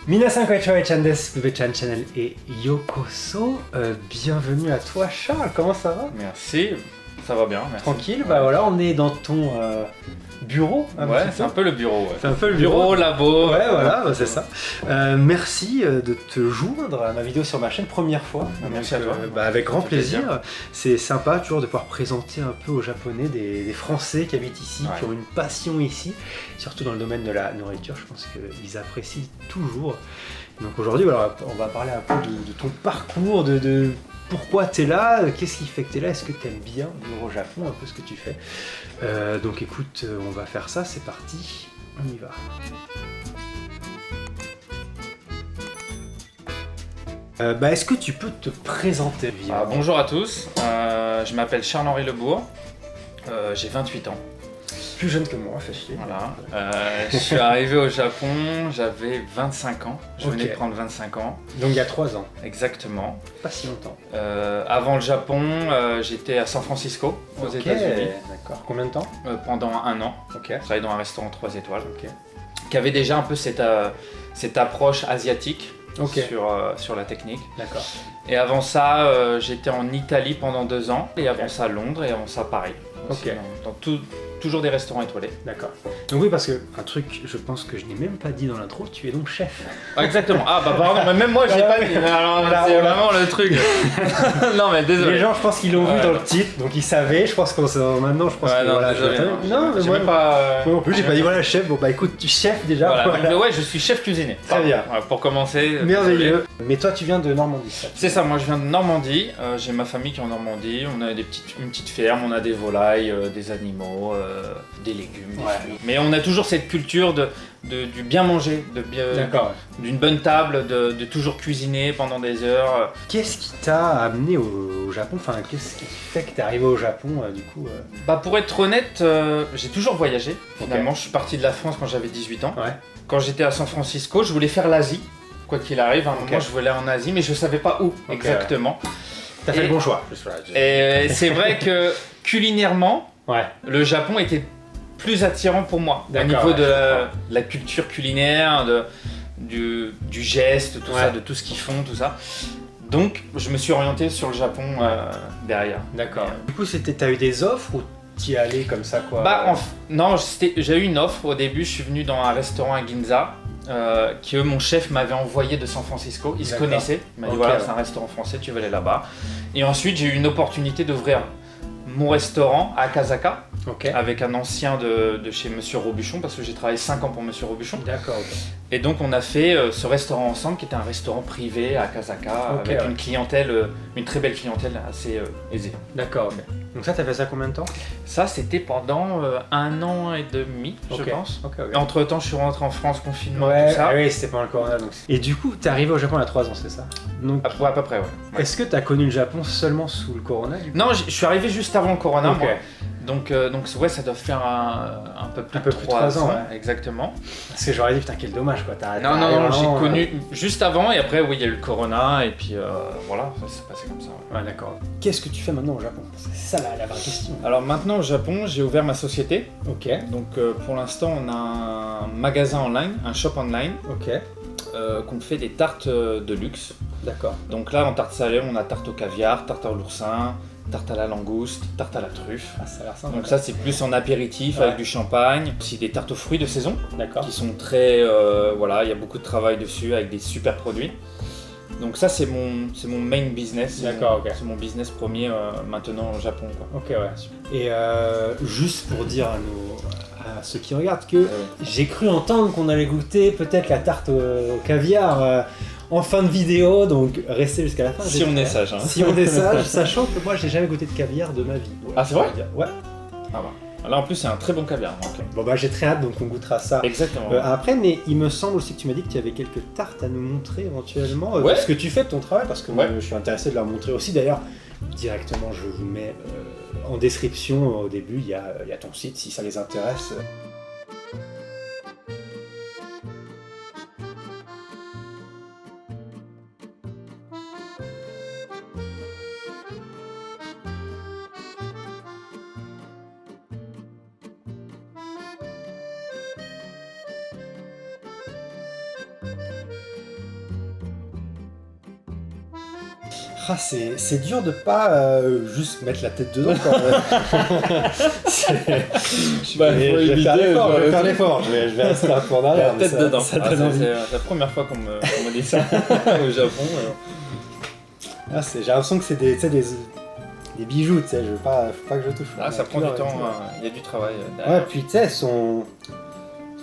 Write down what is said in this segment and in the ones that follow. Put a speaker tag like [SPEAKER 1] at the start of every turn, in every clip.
[SPEAKER 1] Minasan konnichiwa, Chan desu, Bube-chan Channel et Yokoso. Bienvenue à toi Charles, comment ça va?
[SPEAKER 2] Merci, ça va bien, merci.
[SPEAKER 1] Tranquille, bah voilà, on est dans ton bureau.
[SPEAKER 2] Ouais, c'est un peu le bureau. Ouais.
[SPEAKER 1] C'est un peu le bureau.
[SPEAKER 2] Labo.
[SPEAKER 1] Ouais, voilà, bah, c'est ça. Merci de te joindre à ma vidéo sur ma chaîne, première fois.
[SPEAKER 2] Merci à toi.
[SPEAKER 1] Avec grand
[SPEAKER 2] Ça fait
[SPEAKER 1] plaisir. C'est sympa toujours de pouvoir présenter un peu aux Japonais des Français qui habitent ici,
[SPEAKER 2] Ouais.
[SPEAKER 1] qui ont une passion ici, surtout dans le domaine de la nourriture. Je pense qu'ils apprécient toujours. Donc aujourd'hui, voilà, on va parler un peu de ton parcours, de pourquoi tu es là, qu'est-ce qui fait que tu es là, est-ce que tu aimes bien vivre au Japon, un peu ce que tu fais. Donc écoute, on va faire ça, c'est parti, on y va. Est-ce que tu peux te présenter?
[SPEAKER 2] Bonjour à tous, je m'appelle Charles-Henri Lebourg, j'ai 28 ans.
[SPEAKER 1] Plus jeune que moi, fais chier.
[SPEAKER 2] Voilà. Je suis arrivé au Japon, j'avais 25 ans, je venais
[SPEAKER 1] Ok.
[SPEAKER 2] de prendre 25 ans.
[SPEAKER 1] Donc il y a 3 ans,
[SPEAKER 2] Exactement.
[SPEAKER 1] pas si longtemps.
[SPEAKER 2] Avant le Japon, j'étais à San Francisco, aux
[SPEAKER 1] Ok,
[SPEAKER 2] États-Unis,
[SPEAKER 1] d'accord. Combien de temps?
[SPEAKER 2] pendant un an.
[SPEAKER 1] Ok.
[SPEAKER 2] Je travaillais dans un restaurant 3 étoiles,
[SPEAKER 1] Ok.
[SPEAKER 2] qui avait déjà un peu cette approche asiatique
[SPEAKER 1] Ok.
[SPEAKER 2] sur la technique.
[SPEAKER 1] D'accord.
[SPEAKER 2] Et avant ça, j'étais en Italie pendant 2 ans, et avant ça Londres, et avant ça Paris. Aussi,
[SPEAKER 1] Ok.
[SPEAKER 2] Toujours des restaurants étoilés.
[SPEAKER 1] D'accord. Donc oui, parce que un truc, je pense que je n'ai même pas dit dans l'intro, tu es donc chef.
[SPEAKER 2] Ah, exactement. Ah bah pardon, mais même moi je l'ai pas dit. Alors,
[SPEAKER 1] Voilà,
[SPEAKER 2] c'est
[SPEAKER 1] voilà.
[SPEAKER 2] vraiment le truc. Non mais désolé.
[SPEAKER 1] Les gens, je pense qu'ils l'ont vu
[SPEAKER 2] Ouais.
[SPEAKER 1] dans le titre, donc ils savaient. Je pense qu'on maintenant, je pense
[SPEAKER 2] Ouais,
[SPEAKER 1] que
[SPEAKER 2] non,
[SPEAKER 1] voilà.
[SPEAKER 2] désolé,
[SPEAKER 1] Non, mais
[SPEAKER 2] j'ai
[SPEAKER 1] moi,
[SPEAKER 2] même pas.
[SPEAKER 1] moi non plus, j'ai pas dit voilà chef. Bon bah écoute, tu chef déjà.
[SPEAKER 2] Voilà.
[SPEAKER 1] Voilà.
[SPEAKER 2] Donc, ouais, je suis chef cuisinier.
[SPEAKER 1] Très bien.
[SPEAKER 2] Voilà, pour commencer.
[SPEAKER 1] Merveilleux. Mais toi, tu viens de Normandie, ça.
[SPEAKER 2] C'est ça, moi je viens de Normandie, j'ai ma famille qui est en Normandie, on a une petite ferme, on a des volailles, des animaux, des légumes, des
[SPEAKER 1] Ouais.
[SPEAKER 2] fruits. Mais on a toujours cette culture du bien manger,
[SPEAKER 1] D'accord.
[SPEAKER 2] d'une bonne table, de toujours cuisiner pendant des heures.
[SPEAKER 1] Qu'est-ce qui t'a amené au Japon? Enfin, qu'est-ce qui fait que t'es arrivé au Japon du coup
[SPEAKER 2] Bah pour être honnête, j'ai toujours voyagé. Finalement, je suis parti de la France quand j'avais 18 ans.
[SPEAKER 1] Ouais.
[SPEAKER 2] Quand j'étais à San Francisco, je voulais faire l'Asie. Quoi qu'il arrive, à un
[SPEAKER 1] Ok.
[SPEAKER 2] moment je voulais en Asie, mais je savais pas où exactement.
[SPEAKER 1] T'as fait
[SPEAKER 2] Et-
[SPEAKER 1] le bon choix.
[SPEAKER 2] Et c'est vrai que culinairement,
[SPEAKER 1] Ouais.
[SPEAKER 2] le Japon était plus attirant pour moi au
[SPEAKER 1] D'accord,
[SPEAKER 2] niveau
[SPEAKER 1] ouais,
[SPEAKER 2] de
[SPEAKER 1] je
[SPEAKER 2] la culture culinaire, du geste, tout
[SPEAKER 1] Ouais.
[SPEAKER 2] ça, de tout ce qu'ils font, tout ça. Donc je me suis orienté sur le Japon derrière.
[SPEAKER 1] D'accord. Du coup, t'as eu des offres ou t'y allais comme ça quoi?
[SPEAKER 2] Non, j'ai eu une offre. Au début, je suis venu dans un restaurant à Ginza. Mon chef m'avait envoyé de San Francisco, il se
[SPEAKER 1] D'accord.
[SPEAKER 2] connaissait, il m'a dit
[SPEAKER 1] Ok,
[SPEAKER 2] voilà
[SPEAKER 1] ouais.
[SPEAKER 2] c'est un restaurant français, tu vas aller là-bas. Et ensuite j'ai eu une opportunité d'ouvrir mon restaurant à Akasaka
[SPEAKER 1] Ok.
[SPEAKER 2] avec un ancien de chez Monsieur Robuchon parce que j'ai travaillé 5 ans pour Monsieur Robuchon.
[SPEAKER 1] D'accord. Ok.
[SPEAKER 2] Et donc on a fait ce restaurant ensemble qui était un restaurant privé à Akasaka
[SPEAKER 1] Ok,
[SPEAKER 2] avec
[SPEAKER 1] ouais.
[SPEAKER 2] une clientèle, une très belle clientèle assez aisée.
[SPEAKER 1] D'accord. Ok. Donc ça, t'as fait ça combien de temps?
[SPEAKER 2] Ça c'était pendant 1 an et demi je
[SPEAKER 1] Ok.
[SPEAKER 2] pense.
[SPEAKER 1] Ok. Ok.
[SPEAKER 2] Et entre temps je suis rentré en France, confinement,
[SPEAKER 1] Ouais,
[SPEAKER 2] tout ça.
[SPEAKER 1] ah oui, c'était pendant le corona. Donc... Et du coup, t'es arrivé au Japon il y a 3 ans, c'est ça? Donc,
[SPEAKER 2] À peu près ouais. Ouais.
[SPEAKER 1] est-ce que t'as connu le Japon seulement sous le corona du coup?
[SPEAKER 2] Non, je suis arrivé juste avant le corona,
[SPEAKER 1] Ok.
[SPEAKER 2] moi. Donc ouais, ça doit faire un peu plus
[SPEAKER 1] Un peu
[SPEAKER 2] de
[SPEAKER 1] plus de
[SPEAKER 2] 3
[SPEAKER 1] 3 ans,
[SPEAKER 2] ans.
[SPEAKER 1] ouais.
[SPEAKER 2] Exactement.
[SPEAKER 1] Parce que j'aurais dit, putain, quel dommage quoi.
[SPEAKER 2] Non, j'ai
[SPEAKER 1] vraiment,
[SPEAKER 2] connu juste avant et après, oui, il y a eu le corona et puis voilà, ça s'est passé comme ça. Ouais.
[SPEAKER 1] Ouais, d'accord. Qu'est-ce que tu fais maintenant au Japon? C'est ça la vraie question.
[SPEAKER 2] Alors maintenant au Japon, j'ai ouvert ma société.
[SPEAKER 1] Ok.
[SPEAKER 2] Donc pour l'instant, on a un magasin online, un shop online,
[SPEAKER 1] Ok.
[SPEAKER 2] qu'on fait des tartes de luxe.
[SPEAKER 1] D'accord.
[SPEAKER 2] Donc là, en tarte salée, on a tarte au caviar, tarte à l'oursin, tarte à la langouste, tarte à la truffe.
[SPEAKER 1] Ah, ça a l'air sympa.
[SPEAKER 2] Donc ça, c'est plus en apéritif
[SPEAKER 1] Ouais.
[SPEAKER 2] avec du champagne. Aussi des tartes aux fruits de saison.
[SPEAKER 1] D'accord.
[SPEAKER 2] Qui sont très voilà, il y a beaucoup de travail dessus avec des super produits. Donc ça c'est mon main business.
[SPEAKER 1] D'accord, ok.
[SPEAKER 2] C'est mon business premier maintenant au Japon quoi.
[SPEAKER 1] Ok, ouais. Et juste pour dire à ceux qui regardent que j'ai cru entendre qu'on allait goûter peut-être la tarte au caviar en fin de vidéo, donc restez jusqu'à la fin.
[SPEAKER 2] Si on est sage, hein.
[SPEAKER 1] Si on est sage, sachant que moi j'ai jamais goûté de caviar de ma vie. Ouais,
[SPEAKER 2] Ah, c'est vrai?
[SPEAKER 1] je veux dire. Ouais.
[SPEAKER 2] Ah bah. Là en plus c'est un très bon caviar. Donc.
[SPEAKER 1] Bon bah j'ai très hâte, donc on goûtera ça.
[SPEAKER 2] Exactement.
[SPEAKER 1] Après, mais il me semble aussi que tu m'as dit que tu avais quelques tartes à nous montrer éventuellement.
[SPEAKER 2] Ouais.
[SPEAKER 1] Ce que tu fais de ton travail, parce que moi
[SPEAKER 2] Ouais.
[SPEAKER 1] je suis intéressé de leur montrer aussi. D'ailleurs, directement, je vous mets en description au début, il y a ton site si ça les intéresse. Ah, c'est dur de pas juste mettre la tête dedans. Quoi. Je vais faire l'effort. Je vais rester un peu en arrière.
[SPEAKER 2] La tête dedans.
[SPEAKER 1] Ça donne envie.
[SPEAKER 2] C'est la première fois qu'on me dit ça au Japon.
[SPEAKER 1] Ah, j'ai l'impression que c'est des bijoux, tu sais, faut pas que je touche.
[SPEAKER 2] Ah, ça prend du temps, il y a du travail derrière.
[SPEAKER 1] Ouais, puis tu sais, elles sont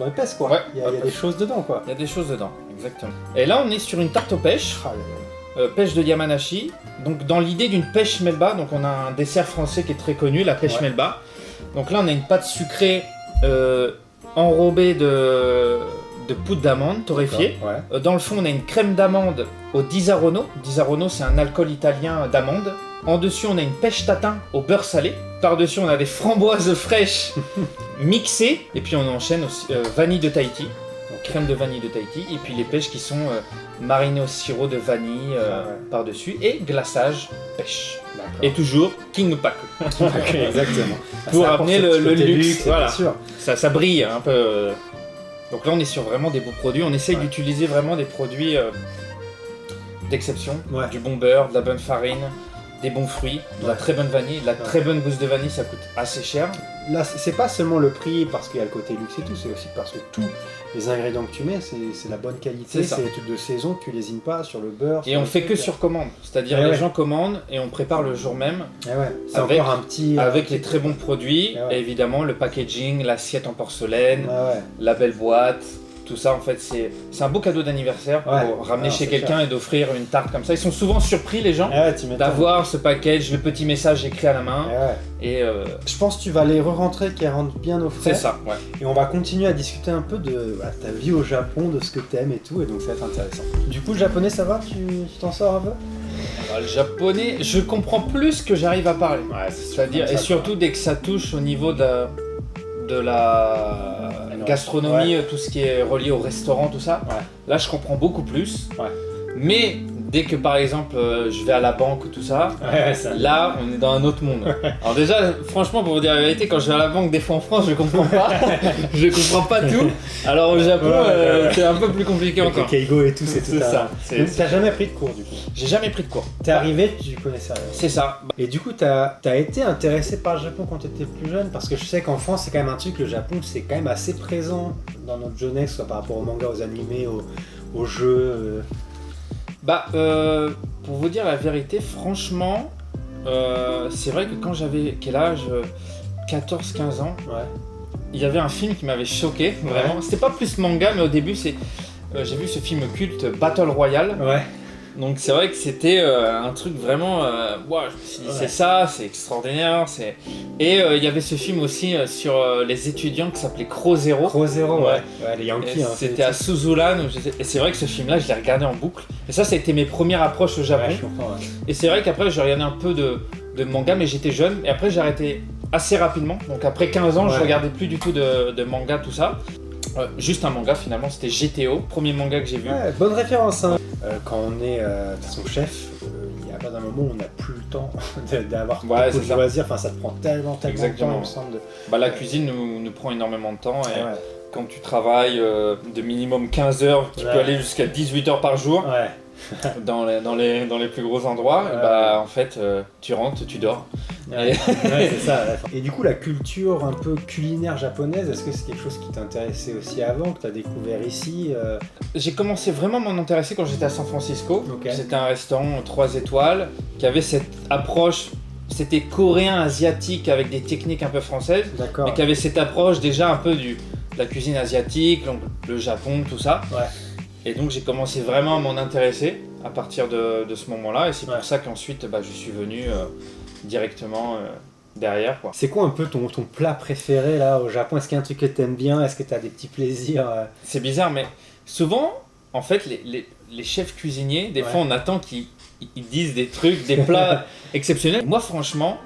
[SPEAKER 1] épaisses, quoi.
[SPEAKER 2] Ouais,
[SPEAKER 1] Il y a des choses dedans, quoi.
[SPEAKER 2] Il y a des choses dedans, exactement. Et là, on est sur une tarte aux pêches.
[SPEAKER 1] Ah,
[SPEAKER 2] Pêche de Yamanashi, donc dans l'idée d'une pêche melba, donc on a un dessert français qui est très connu, la pêche melba. Donc là on a une pâte sucrée enrobée de poudre d'amande torréfiée.
[SPEAKER 1] Ouais.
[SPEAKER 2] Dans le fond on a une crème d'amande au Disaronno. Disaronno c'est un alcool italien d'amande. En dessus on a une pêche tatin au beurre salé. Par-dessus on a des framboises fraîches mixées. Et puis on enchaîne aussi vanille de Tahiti. Crème de vanille de Tahiti, et puis les pêches qui sont marinées au sirop de vanille par-dessus, et glaçage pêche.
[SPEAKER 1] D'accord.
[SPEAKER 2] Et toujours King Paku.
[SPEAKER 1] Exactement.
[SPEAKER 2] Pour amener le luxe,
[SPEAKER 1] luxe,
[SPEAKER 2] voilà.
[SPEAKER 1] bien sûr.
[SPEAKER 2] Ça brille un peu. Donc là on est sur vraiment des beaux produits, on essaye
[SPEAKER 1] Ouais.
[SPEAKER 2] d'utiliser vraiment des produits d'exception,
[SPEAKER 1] Ouais.
[SPEAKER 2] du bon beurre, de la bonne farine, des bons fruits, de la
[SPEAKER 1] Ouais.
[SPEAKER 2] très bonne vanille, de la très bonne gousse de vanille, ça coûte assez cher.
[SPEAKER 1] Là, c'est pas seulement le prix parce qu'il y a le côté luxe et tout, c'est aussi parce que tous les ingrédients que tu mets, c'est la bonne qualité,
[SPEAKER 2] C'est ça.
[SPEAKER 1] c'est des trucs de saison, tu lésines pas sur le beurre.
[SPEAKER 2] Et
[SPEAKER 1] sur
[SPEAKER 2] on
[SPEAKER 1] le
[SPEAKER 2] fait
[SPEAKER 1] truc.
[SPEAKER 2] que sur commande, c'est-à-dire
[SPEAKER 1] Ouais,
[SPEAKER 2] les
[SPEAKER 1] ouais.
[SPEAKER 2] gens commandent et on prépare le jour même.
[SPEAKER 1] Eh ouais, c'est
[SPEAKER 2] Avec-
[SPEAKER 1] encore un petit.
[SPEAKER 2] Avec les très bons produits,
[SPEAKER 1] Ouais.
[SPEAKER 2] et évidemment le packaging, l'assiette en porcelaine,
[SPEAKER 1] Ouais.
[SPEAKER 2] la belle boîte, tout ça en fait c'est un beau cadeau d'anniversaire pour
[SPEAKER 1] Ouais.
[SPEAKER 2] ramener
[SPEAKER 1] Alors,
[SPEAKER 2] chez
[SPEAKER 1] c'est
[SPEAKER 2] quelqu'un et d'offrir une tarte comme ça. Ils sont souvent surpris les gens
[SPEAKER 1] Eh ouais, tu m'étonnes.
[SPEAKER 2] d'avoir ce package, le petit message écrit à la main.
[SPEAKER 1] Eh ouais.
[SPEAKER 2] Et
[SPEAKER 1] Je pense que tu vas les re-rentrer qui rentrent bien au frais.
[SPEAKER 2] c'est ça, ouais.
[SPEAKER 1] Et on va continuer à discuter un peu de ta vie au Japon, de ce que t'aimes et tout, et donc ça va être intéressant. Du coup, le japonais, ça va? Tu t'en sors un peu?
[SPEAKER 2] Le japonais, je comprends plus que j'arrive à parler.
[SPEAKER 1] Ouais,
[SPEAKER 2] C'est-à-dire, et surtout dès que ça touche au niveau de la gastronomie, tout ce qui est relié au restaurant, tout ça,
[SPEAKER 1] Ouais.
[SPEAKER 2] là je comprends beaucoup plus.
[SPEAKER 1] Ouais.
[SPEAKER 2] Mais dès que par exemple je vais à la banque ou tout ça,
[SPEAKER 1] Ouais, ça.
[SPEAKER 2] là on est dans un autre monde. Alors déjà, franchement pour vous dire la vérité, quand je vais à la banque des fois en France, je comprends pas. Je comprends pas tout. Alors au Japon,
[SPEAKER 1] Ouais.
[SPEAKER 2] c'est un peu plus compliqué
[SPEAKER 1] Avec
[SPEAKER 2] encore.
[SPEAKER 1] le Keigo et tout, c'est tout
[SPEAKER 2] ça.
[SPEAKER 1] Donc, t'as jamais pris de cours du coup?
[SPEAKER 2] J'ai jamais pris de cours.
[SPEAKER 1] T'es arrivé, tu connaissais rien.
[SPEAKER 2] C'est ça.
[SPEAKER 1] Et du coup, t'as été intéressé par le Japon quand t'étais plus jeune? Parce que je sais qu'en France, c'est quand même un truc, le Japon, c'est quand même assez présent dans notre jeunesse, soit par rapport aux mangas, aux animés, aux jeux.
[SPEAKER 2] Bah, pour vous dire la vérité, franchement, c'est vrai que quand j'avais quel âge 14-15 ans,
[SPEAKER 1] Ouais.
[SPEAKER 2] il y avait un film qui m'avait choqué, vraiment. C'était pas plus manga, mais au début, j'ai vu ce film culte Battle Royale.
[SPEAKER 1] Ouais.
[SPEAKER 2] Donc c'est vrai que c'était un truc vraiment... ouah, je me suis dit,
[SPEAKER 1] Ouais.
[SPEAKER 2] c'est ça, c'est extraordinaire. Et il y avait ce film aussi sur les étudiants qui s'appelait Crow Zero.
[SPEAKER 1] Crow Zero,
[SPEAKER 2] Ouais.
[SPEAKER 1] Ouais, les
[SPEAKER 2] Et
[SPEAKER 1] Yankees. Hein,
[SPEAKER 2] c'était à Suzulan. Et c'est vrai que ce film-là, je l'ai regardé en boucle. Et ça a été mes premières approches au Japon.
[SPEAKER 1] Ouais, je comprends. Ouais.
[SPEAKER 2] Et c'est vrai qu'après, j'ai regardé un peu de manga, mais j'étais jeune. Et après, j'ai arrêté assez rapidement. Donc après 15 ans, je
[SPEAKER 1] Ouais.
[SPEAKER 2] regardais plus du tout de manga, tout ça. Juste un manga finalement, c'était GTO, premier manga que j'ai vu.
[SPEAKER 1] Ouais, bonne référence. Hein. Quand on est de toute façon chef, il y a pas d'un moment où on n'a plus le temps d'avoir
[SPEAKER 2] Ouais,
[SPEAKER 1] beaucoup de
[SPEAKER 2] c'est ça.
[SPEAKER 1] loisirs. Enfin, ça te prend tellement de
[SPEAKER 2] Exactement.
[SPEAKER 1] temps, il me semble.
[SPEAKER 2] Bah, la cuisine nous prend énormément de temps. Et
[SPEAKER 1] Ouais.
[SPEAKER 2] quand tu travailles de minimum 15 heures, tu
[SPEAKER 1] Ouais.
[SPEAKER 2] peux aller jusqu'à 18 heures par jour
[SPEAKER 1] Ouais.
[SPEAKER 2] dans les plus gros endroits.
[SPEAKER 1] Ouais.
[SPEAKER 2] Et bah, en fait, tu rentres, tu dors.
[SPEAKER 1] Ouais, ouais, c'est ça. Ouais. Et du coup, la culture un peu culinaire japonaise, est-ce que c'est quelque chose qui t'intéressait aussi avant, que tu as découvert ici
[SPEAKER 2] J'ai commencé vraiment à m'en intéresser quand j'étais à San Francisco.
[SPEAKER 1] Ok.
[SPEAKER 2] C'était un restaurant 3 étoiles qui avait cette approche, c'était coréen, asiatique avec des techniques un peu françaises,
[SPEAKER 1] D'accord.
[SPEAKER 2] mais qui avait cette approche déjà un peu de la cuisine asiatique, donc le Japon, tout ça.
[SPEAKER 1] Ouais.
[SPEAKER 2] Et donc j'ai commencé vraiment à m'en intéresser à partir de ce moment-là, et c'est
[SPEAKER 1] Ouais.
[SPEAKER 2] pour ça qu'ensuite je suis venu directement derrière, quoi.
[SPEAKER 1] C'est quoi un peu ton plat préféré là au Japon? Est-ce qu'il y a un truc que t'aimes bien? Est-ce que t'as des petits plaisirs
[SPEAKER 2] C'est bizarre, mais souvent, en fait, les chefs cuisiniers, des
[SPEAKER 1] Ouais.
[SPEAKER 2] fois, on attend qu'ils disent des trucs, des plats exceptionnels. Moi, franchement,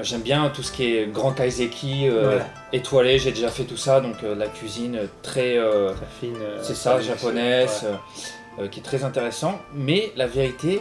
[SPEAKER 2] j'aime bien tout ce qui est grand kaiseki,
[SPEAKER 1] Ouais.
[SPEAKER 2] étoilé, j'ai déjà fait tout ça, donc la cuisine très...
[SPEAKER 1] Très fine
[SPEAKER 2] c'est ça,
[SPEAKER 1] traditionnelle.
[SPEAKER 2] japonaise,
[SPEAKER 1] Ouais.
[SPEAKER 2] qui est très intéressant. Mais la vérité,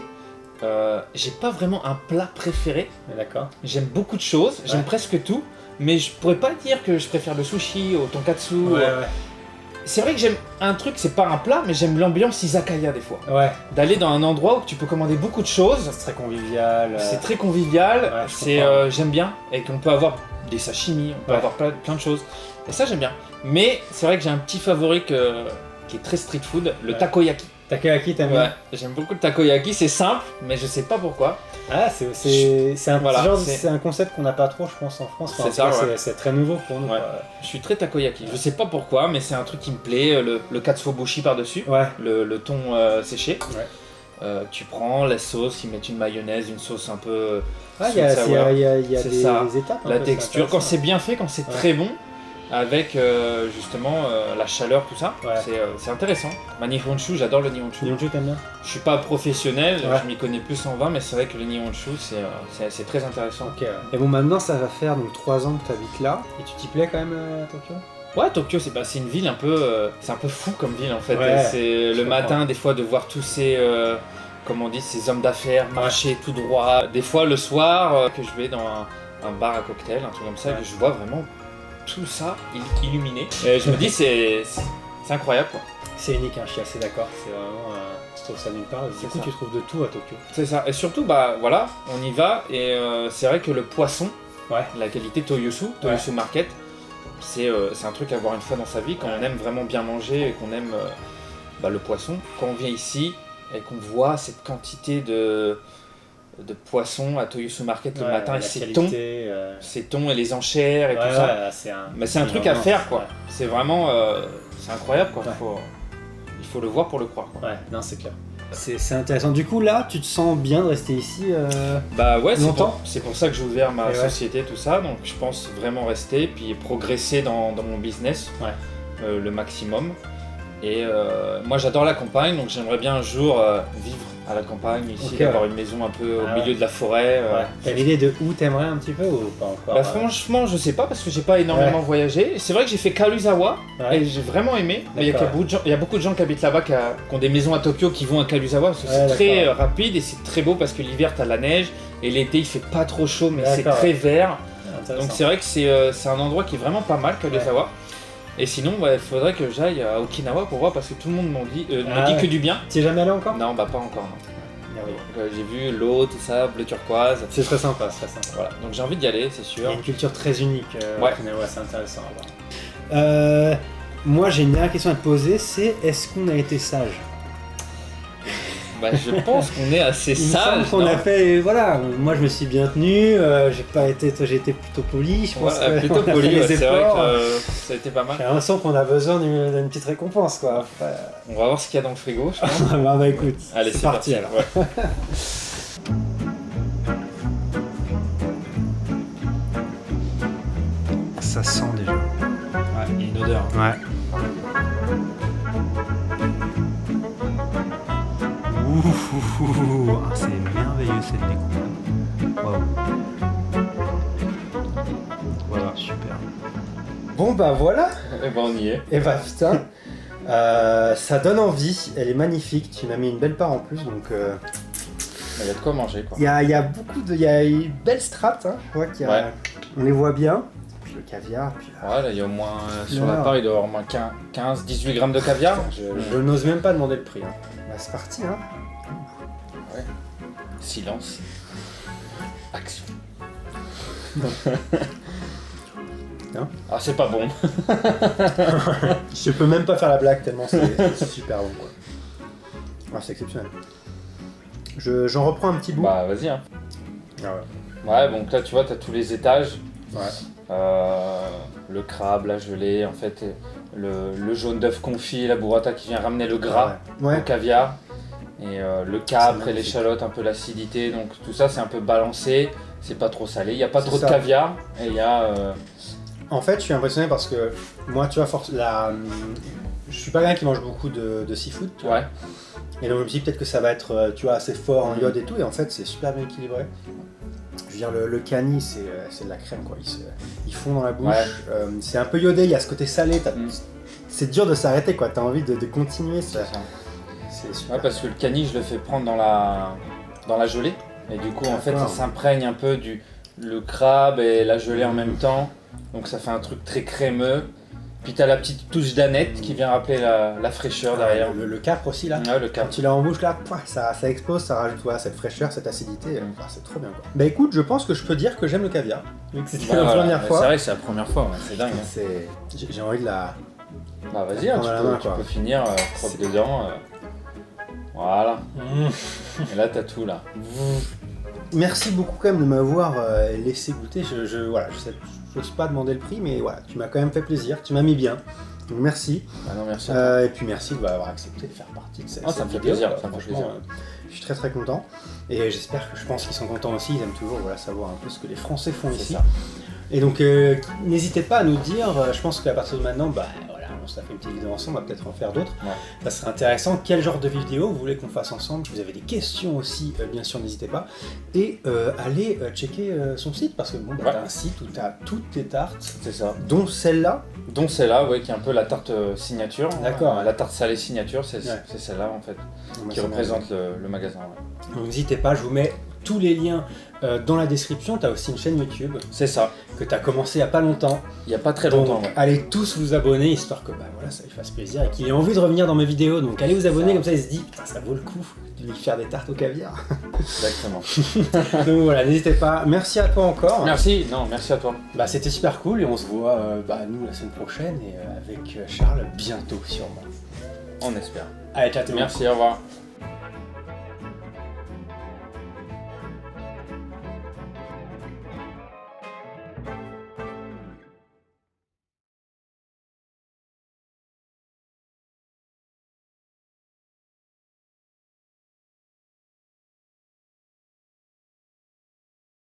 [SPEAKER 2] j'ai pas vraiment un plat préféré.
[SPEAKER 1] Ouais, d'accord.
[SPEAKER 2] J'aime beaucoup de choses, j'aime
[SPEAKER 1] Ouais.
[SPEAKER 2] presque tout, mais je pourrais pas dire que je préfère le sushi au tonkatsu.
[SPEAKER 1] Ouais, ouais.
[SPEAKER 2] c'est vrai que j'aime un truc, c'est pas un plat, mais j'aime l'ambiance izakaya des fois.
[SPEAKER 1] Ouais,
[SPEAKER 2] D'aller dans un endroit où tu peux commander beaucoup de choses,
[SPEAKER 1] c'est très convivial.
[SPEAKER 2] c'est très convivial,
[SPEAKER 1] Ouais, je comprends.
[SPEAKER 2] j'aime bien, et qu'on peut avoir des sashimi, on peut
[SPEAKER 1] Ouais.
[SPEAKER 2] avoir plein de choses. Et ça j'aime bien. Mais c'est vrai que j'ai un petit favori qui est très street food, le
[SPEAKER 1] Ouais.
[SPEAKER 2] takoyaki.
[SPEAKER 1] Takoyaki, t'aimes
[SPEAKER 2] Ouais,
[SPEAKER 1] bien?
[SPEAKER 2] j'aime beaucoup le takoyaki, c'est simple, mais je sais pas pourquoi.
[SPEAKER 1] Ah, c'est un
[SPEAKER 2] Voilà,
[SPEAKER 1] genre,
[SPEAKER 2] c'est-
[SPEAKER 1] c'est un concept qu'on n'a pas trop, je pense, en France.
[SPEAKER 2] C'est
[SPEAKER 1] en tout
[SPEAKER 2] ça,
[SPEAKER 1] cas,
[SPEAKER 2] ouais.
[SPEAKER 1] c'est très nouveau pour nous.
[SPEAKER 2] Ouais. Je suis très takoyaki, je sais pas pourquoi, mais c'est un truc qui me plaît, le katsuobushi par-dessus,
[SPEAKER 1] Ouais.
[SPEAKER 2] le thon séché.
[SPEAKER 1] Ouais.
[SPEAKER 2] Tu prends la sauce, ils mettent une mayonnaise, une sauce un peu...
[SPEAKER 1] Ah, il y a,
[SPEAKER 2] sweet sour.
[SPEAKER 1] il y a
[SPEAKER 2] C'est
[SPEAKER 1] des
[SPEAKER 2] ça.
[SPEAKER 1] étapes. un
[SPEAKER 2] La
[SPEAKER 1] peu,
[SPEAKER 2] texture, quand c'est
[SPEAKER 1] intéressant.
[SPEAKER 2] bien fait, quand c'est
[SPEAKER 1] Ouais.
[SPEAKER 2] très bon, avec justement la chaleur, tout ça,
[SPEAKER 1] Ouais.
[SPEAKER 2] c'est intéressant. Ma nihonshu, j'adore le nihonshu.
[SPEAKER 1] Nihonshu, t'aimes bien?
[SPEAKER 2] Je suis pas professionnel,
[SPEAKER 1] Ouais.
[SPEAKER 2] je m'y connais plus en vin, mais c'est vrai que le nihonshu, c'est très intéressant.
[SPEAKER 1] Ok. Et bon, maintenant, ça va faire donc 3 ans que tu habites là. Et tu t'y plais quand même à Tokyo?
[SPEAKER 2] Ouais, Tokyo, c'est une ville un peu, c'est un peu fou comme ville en fait.
[SPEAKER 1] Ouais,
[SPEAKER 2] C'est
[SPEAKER 1] je
[SPEAKER 2] le matin, des fois, de voir tous ces, comme on dit, ces hommes d'affaires marcher tout droit. Des fois, le soir, que je vais dans un bar à cocktail, un truc comme ça,
[SPEAKER 1] Ouais.
[SPEAKER 2] que je vois vraiment tout ça illuminé. Et je me dis, c'est incroyable quoi.
[SPEAKER 1] C'est unique, hein, je suis assez d'accord. C'est vraiment. Je trouve ça nulle part. Du
[SPEAKER 2] C'est
[SPEAKER 1] coup,
[SPEAKER 2] ça.
[SPEAKER 1] tu trouves de tout à Tokyo.
[SPEAKER 2] C'est ça. Et surtout, bah voilà, on y va et c'est vrai que le poisson,
[SPEAKER 1] Ouais.
[SPEAKER 2] la qualité Toyosu Market, c'est un truc à voir une fois dans sa vie quand
[SPEAKER 1] Ouais.
[SPEAKER 2] on aime vraiment bien manger et qu'on aime le poisson. Quand on vient ici et qu'on voit cette quantité de poissons à Toyosu Market le
[SPEAKER 1] Ouais,
[SPEAKER 2] matin
[SPEAKER 1] la
[SPEAKER 2] et ces
[SPEAKER 1] qualité,
[SPEAKER 2] thons, et les enchères et
[SPEAKER 1] ouais,
[SPEAKER 2] tout ça.
[SPEAKER 1] ouais, c'est un.
[SPEAKER 2] Mais c'est un truc à faire quoi.
[SPEAKER 1] Ouais.
[SPEAKER 2] C'est vraiment c'est incroyable quoi.
[SPEAKER 1] Ouais.
[SPEAKER 2] Il faut le voir pour le croire quoi.
[SPEAKER 1] Ouais, non, c'est clair. C'est intéressant. Du coup, là, tu te sens bien de rester ici
[SPEAKER 2] Bah ouais,
[SPEAKER 1] Longtemps.
[SPEAKER 2] c'est pour ça que j'ai ouvert ma
[SPEAKER 1] Et ouais.
[SPEAKER 2] société, tout ça. Donc je pense vraiment rester, puis progresser dans mon business le maximum. Et moi j'adore la campagne, donc j'aimerais bien un jour vivre à la campagne ici,
[SPEAKER 1] Ok,
[SPEAKER 2] d'avoir une maison un peu au
[SPEAKER 1] Ah
[SPEAKER 2] milieu de la forêt.
[SPEAKER 1] Ouais. T'as l'idée de où t'aimerais un petit peu ou pas encore
[SPEAKER 2] Bah, franchement, je sais pas parce que j'ai pas énormément voyagé. C'est vrai que j'ai fait Karuizawa
[SPEAKER 1] Ouais.
[SPEAKER 2] et j'ai vraiment aimé. Mais il y a
[SPEAKER 1] D'accord.
[SPEAKER 2] il y a beaucoup de gens qui habitent là-bas qui ont des maisons à Tokyo qui vont à Karuizawa parce que
[SPEAKER 1] Ouais,
[SPEAKER 2] c'est très
[SPEAKER 1] d'accord.
[SPEAKER 2] rapide et c'est très beau parce que l'hiver t'as la neige et l'été il fait pas trop chaud mais c'est
[SPEAKER 1] D'accord.
[SPEAKER 2] très vert.
[SPEAKER 1] Intéressant.
[SPEAKER 2] Donc c'est vrai que c'est un endroit qui est vraiment pas mal, Karuizawa. Et sinon, il faudrait que j'aille à Okinawa pour voir parce que tout le monde me dit
[SPEAKER 1] Ah ouais.
[SPEAKER 2] que du bien.
[SPEAKER 1] T'y es jamais allé encore?
[SPEAKER 2] Non, bah pas encore. Non.
[SPEAKER 1] Merveilleux.
[SPEAKER 2] Donc, j'ai vu l'eau, tout ça, bleu turquoise.
[SPEAKER 1] C'est très sympa, c'est très sympa.
[SPEAKER 2] Voilà, donc j'ai envie d'y aller, c'est
[SPEAKER 1] Il y
[SPEAKER 2] sûr.
[SPEAKER 1] a une culture très unique.
[SPEAKER 2] Ouais.
[SPEAKER 1] Au final, ouais, c'est intéressant à voir. Moi, j'ai une dernière question à te poser, c'est est-ce qu'on a été sage?
[SPEAKER 2] Bah, je pense qu'on est assez
[SPEAKER 1] Il me semble
[SPEAKER 2] sage.
[SPEAKER 1] qu'on
[SPEAKER 2] non
[SPEAKER 1] a fait, voilà, moi je me suis bien tenu, j'ai pas été, toi j'ai été plutôt poli, je pense.
[SPEAKER 2] Ouais, plutôt
[SPEAKER 1] qu'on a
[SPEAKER 2] poli,
[SPEAKER 1] fait les
[SPEAKER 2] ouais, c'est vrai
[SPEAKER 1] efforts.
[SPEAKER 2] que ça a été pas mal.
[SPEAKER 1] J'ai l'impression qu'on a besoin d'une petite récompense, quoi. Après,
[SPEAKER 2] On va voir ce qu'il y a dans le frigo, je pense.
[SPEAKER 1] bah écoute,
[SPEAKER 2] Allez,
[SPEAKER 1] c'est parti alors.
[SPEAKER 2] Ouais.
[SPEAKER 1] Ça sent déjà.
[SPEAKER 2] Ouais, il y a une odeur.
[SPEAKER 1] Ouais. Ouh, ah, c'est merveilleux cette découpe. Waouh. Voilà, super. Bon bah voilà.
[SPEAKER 2] Et ben on y est.
[SPEAKER 1] Et bah putain, ça donne envie. Elle est magnifique. Tu m'as mis une belle part en plus, donc.
[SPEAKER 2] Il y a de quoi manger quoi.
[SPEAKER 1] Il y a beaucoup de, il y a une belle strate. Hein. Je vois qu'il y a,
[SPEAKER 2] Ouais.
[SPEAKER 1] on les voit bien. Puis le caviar. Puis là,
[SPEAKER 2] Ouais, là il y a au moins, sur
[SPEAKER 1] Alors.
[SPEAKER 2] la part il doit y avoir au moins 15-18 grammes de caviar.
[SPEAKER 1] je n'ose même pas demander le prix. Hein. Bah, c'est parti. Hein.
[SPEAKER 2] Silence. Action.
[SPEAKER 1] Non.
[SPEAKER 2] Ah c'est pas bon.
[SPEAKER 1] Je peux même pas faire la blague tellement c'est super bon quoi. Ah, c'est exceptionnel. J'en reprends un petit bout.
[SPEAKER 2] Bah vas-y hein.
[SPEAKER 1] Ah ouais.
[SPEAKER 2] Ouais donc là tu vois t'as tous les étages.
[SPEAKER 1] Ouais.
[SPEAKER 2] Le crabe, la gelée, en fait, le jaune d'œuf confit, la burrata qui vient ramener le gras,
[SPEAKER 1] Ouais.
[SPEAKER 2] le caviar, et le
[SPEAKER 1] C'est
[SPEAKER 2] capre et
[SPEAKER 1] magnifique.
[SPEAKER 2] l'échalote, un peu l'acidité, donc tout ça c'est un peu balancé, c'est pas trop salé, il n'y a pas
[SPEAKER 1] C'est
[SPEAKER 2] trop
[SPEAKER 1] ça.
[SPEAKER 2] de caviar, et il y a...
[SPEAKER 1] En fait, je suis impressionné parce que moi, tu vois, je suis pas quelqu'un qui mange beaucoup de seafood. Tu vois.
[SPEAKER 2] Ouais,
[SPEAKER 1] Et donc je me suis dit peut-être que ça va être, tu vois, assez fort en
[SPEAKER 2] Mhm.
[SPEAKER 1] iode et tout. Et en fait, c'est super bien équilibré. Je veux dire, le kani, c'est de la crème, quoi. Ils fond dans la bouche.
[SPEAKER 2] Ouais.
[SPEAKER 1] C'est un peu iodé, il y a ce côté salé.
[SPEAKER 2] Mhm.
[SPEAKER 1] C'est dur de s'arrêter, quoi. T'as envie de continuer.
[SPEAKER 2] c'est ça.
[SPEAKER 1] C'est super.
[SPEAKER 2] Ouais, parce que le cani, je le fais prendre dans la gelée, et du coup, en fait, ça
[SPEAKER 1] D'accord.
[SPEAKER 2] s'imprègne un peu le crabe et la gelée en même temps, donc ça fait un truc très crémeux, Puis t'as la petite touche d'Annette qui vient rappeler la fraîcheur derrière.
[SPEAKER 1] Le capre aussi là.
[SPEAKER 2] Ouais, le cap.
[SPEAKER 1] Quand tu l'as en bouche là, ça explose, ça rajoute cette fraîcheur, cette acidité. C'est trop bien quoi. Bah écoute, je pense que je peux dire que j'aime le caviar. Vu que c'était la première fois.
[SPEAKER 2] C'est vrai que c'est la première fois, c'est dingue. Hein.
[SPEAKER 1] J'ai envie de la.
[SPEAKER 2] Bah vas-y, hein, tu peux finir, croque dedans. Voilà. Et là t'as tout là.
[SPEAKER 1] Merci beaucoup quand même de m'avoir laissé goûter. Voilà, j'ose pas demander le prix, mais voilà, tu m'as quand même fait plaisir, tu m'as mis bien. Donc merci.
[SPEAKER 2] Ah non, merci.
[SPEAKER 1] Et puis merci d'avoir accepté de faire partie de cette
[SPEAKER 2] ça me fait
[SPEAKER 1] vidéo,
[SPEAKER 2] plaisir,
[SPEAKER 1] quoi.
[SPEAKER 2] ça me fait
[SPEAKER 1] Franchement,
[SPEAKER 2] plaisir.
[SPEAKER 1] je suis très très content. Et j'espère que je pense qu'ils sont contents aussi. Ils aiment toujours savoir un peu ce que les Français font ici.
[SPEAKER 2] Ça.
[SPEAKER 1] Et donc n'hésitez pas à nous dire. Je pense qu'à partir de maintenant, on se fait une petite vidéo ensemble, on va peut-être en faire d'autres.
[SPEAKER 2] Ouais.
[SPEAKER 1] Ça serait intéressant. Quel genre de vidéo vous voulez qu'on fasse ensemble? Si vous avez des questions aussi, bien sûr, n'hésitez pas. Et allez checker son site, parce que t'as un site où t'as toutes tes tartes.
[SPEAKER 2] C'est ça.
[SPEAKER 1] Dont celle-là.
[SPEAKER 2] Donc celle-là, qui est un peu la tarte signature.
[SPEAKER 1] D'accord.
[SPEAKER 2] La tarte salée signature, c'est celle-là en fait, qui représente le magasin. Ouais.
[SPEAKER 1] Donc n'hésitez pas, je vous mets tous les liens dans la description. Tu as aussi une chaîne YouTube.
[SPEAKER 2] C'est ça.
[SPEAKER 1] Que tu as commencé il n'y a pas longtemps.
[SPEAKER 2] Il n'y a pas très longtemps.
[SPEAKER 1] Donc allez tous vous abonner, histoire que ça lui fasse plaisir et qu'il ait envie de revenir dans mes vidéos. Donc allez vous abonner, comme ça il se dit, putain, ça vaut le coup de lui faire des tartes au caviar.
[SPEAKER 2] Exactement.
[SPEAKER 1] Donc voilà, n'hésitez pas. Merci à toi encore.
[SPEAKER 2] Merci à toi.
[SPEAKER 1] C'était super cool et on se voit nous la semaine prochaine et avec Charles bientôt sûrement.
[SPEAKER 2] On espère.
[SPEAKER 1] Allez, ciao tout le monde.
[SPEAKER 2] Merci, au revoir.